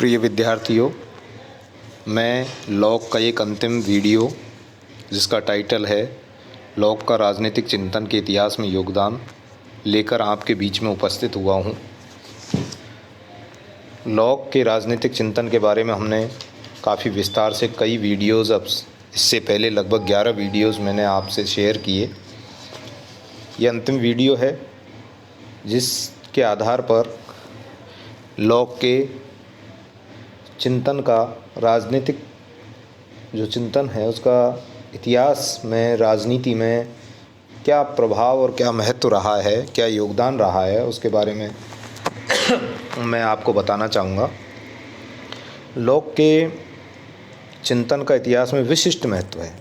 प्रिय विद्यार्थियों, मैं लॉक का एक अंतिम वीडियो जिसका टाइटल है लॉक का राजनीतिक चिंतन के इतिहास में योगदान लेकर आपके बीच में उपस्थित हुआ हूँ। लॉक के राजनीतिक चिंतन के बारे में हमने काफ़ी विस्तार से कई वीडियोज़ अब इससे पहले लगभग 11 वीडियोज़ मैंने आपसे शेयर किए। ये अंतिम वीडियो है जिसके आधार पर लॉक के चिंतन का राजनीतिक जो चिंतन है उसका इतिहास में, राजनीति में क्या प्रभाव और क्या महत्व रहा है, क्या योगदान रहा है, उसके बारे में मैं आपको बताना चाहूँगा। लॉक के चिंतन का इतिहास में विशिष्ट महत्व है।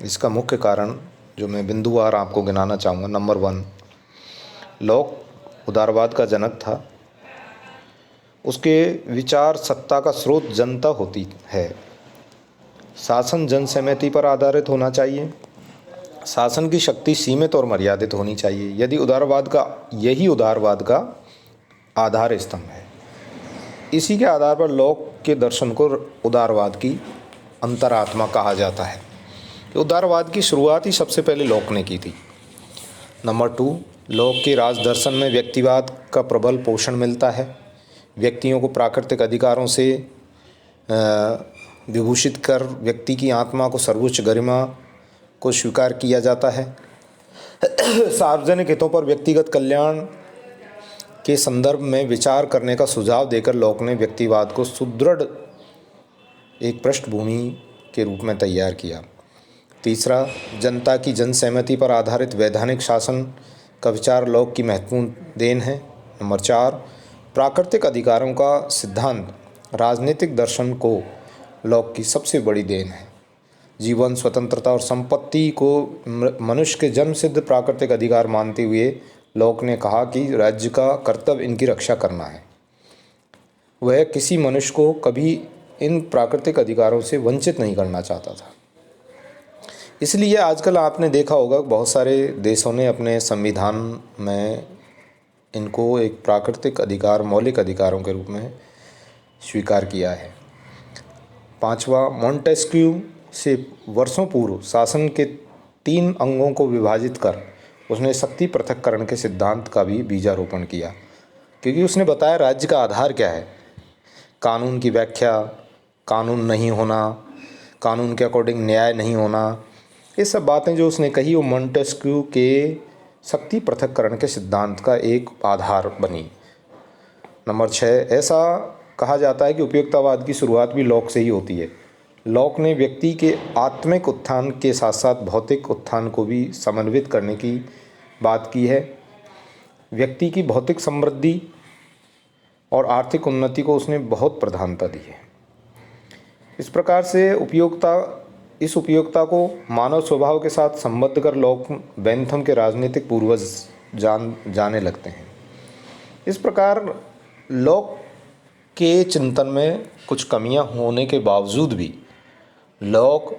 इसका मुख्य कारण जो मैं बिंदुवार आपको गिनाना चाहूँगा। नंबर 1, लॉक उदारवाद का जनक था। उसके विचार सत्ता का स्रोत जनता होती है। शासन जनसहमति पर आधारित होना चाहिए। शासन की शक्ति सीमित और मर्यादित होनी चाहिए। यही उदारवाद का आधार स्तंभ है। इसी के आधार पर लॉक के दर्शन को उदारवाद की अंतरात्मा कहा जाता है। उदारवाद की शुरुआत ही सबसे पहले लॉक ने की थी। नंबर 2, लॉक के राज दर्शन में व्यक्तिवाद का प्रबल पोषण मिलता है। व्यक्तियों को प्राकृतिक अधिकारों से विभूषित कर व्यक्ति की आत्मा को सर्वोच्च गरिमा को स्वीकार किया जाता है। सार्वजनिक हितों पर व्यक्तिगत कल्याण के संदर्भ में विचार करने का सुझाव देकर लॉक ने व्यक्तिवाद को सुदृढ़ एक पृष्ठभूमि के रूप में तैयार किया। तीसरा, जनता की जनसहमति पर आधारित वैधानिक शासन का विचार लॉक की महत्वपूर्ण देन है। नंबर 4, प्राकृतिक अधिकारों का सिद्धांत राजनीतिक दर्शन को लॉक की सबसे बड़ी देन है। जीवन, स्वतंत्रता और संपत्ति को मनुष्य के जन्मसिद्ध प्राकृतिक अधिकार मानते हुए लॉक ने कहा कि राज्य का कर्तव्य इनकी रक्षा करना है। वह किसी मनुष्य को कभी इन प्राकृतिक अधिकारों से वंचित नहीं करना चाहता था। इसलिए आजकल आपने देखा होगा बहुत सारे देशों ने अपने संविधान में इनको एक प्राकृतिक अधिकार, मौलिक अधिकारों के रूप में स्वीकार किया है। 5वां, मॉन्टेस्क्यू से वर्षों पूर्व शासन के 3 अंगों को विभाजित कर उसने शक्ति पृथक्करण के सिद्धांत का भी बीजारोपण किया, क्योंकि उसने बताया राज्य का आधार क्या है। कानून की व्याख्या, कानून नहीं होना, कानून के अकॉर्डिंग न्याय नहीं होना, ये सब बातें जो उसने कही वो मॉन्टेस्क्यू के शक्ति पृथक्करण के सिद्धांत का एक आधार बनी। नंबर 6, ऐसा कहा जाता है कि उपयोगितावाद की शुरुआत भी लॉक से ही होती है। लॉक ने व्यक्ति के आत्मिक उत्थान के साथ साथ भौतिक उत्थान को भी समन्वित करने की बात की है। व्यक्ति की भौतिक समृद्धि और आर्थिक उन्नति को उसने बहुत प्रधानता दी है। इस प्रकार से इस उपयोगिता को मानव स्वभाव के साथ संबद्ध कर लॉक बेंथम के राजनीतिक पूर्वज जाने लगते हैं। इस प्रकार लॉक के चिंतन में कुछ कमियां होने के बावजूद भी लॉक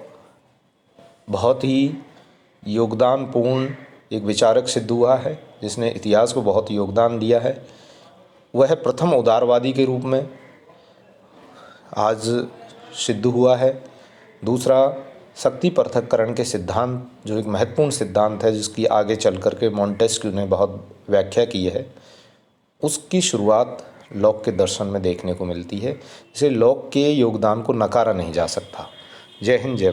बहुत ही योगदानपूर्ण एक विचारक सिद्ध हुआ है, जिसने इतिहास को बहुत योगदान दिया है। वह प्रथम उदारवादी के रूप में आज सिद्ध हुआ है। दूसरा, शक्ति पृथक्करण के सिद्धांत जो एक महत्वपूर्ण सिद्धांत है, जिसकी आगे चल कर के मॉन्टेस्क्यू ने बहुत व्याख्या की है, उसकी शुरुआत लॉक के दर्शन में देखने को मिलती है। इसे लॉक के योगदान को नकारा नहीं जा सकता। जय हिंद, जय भारत।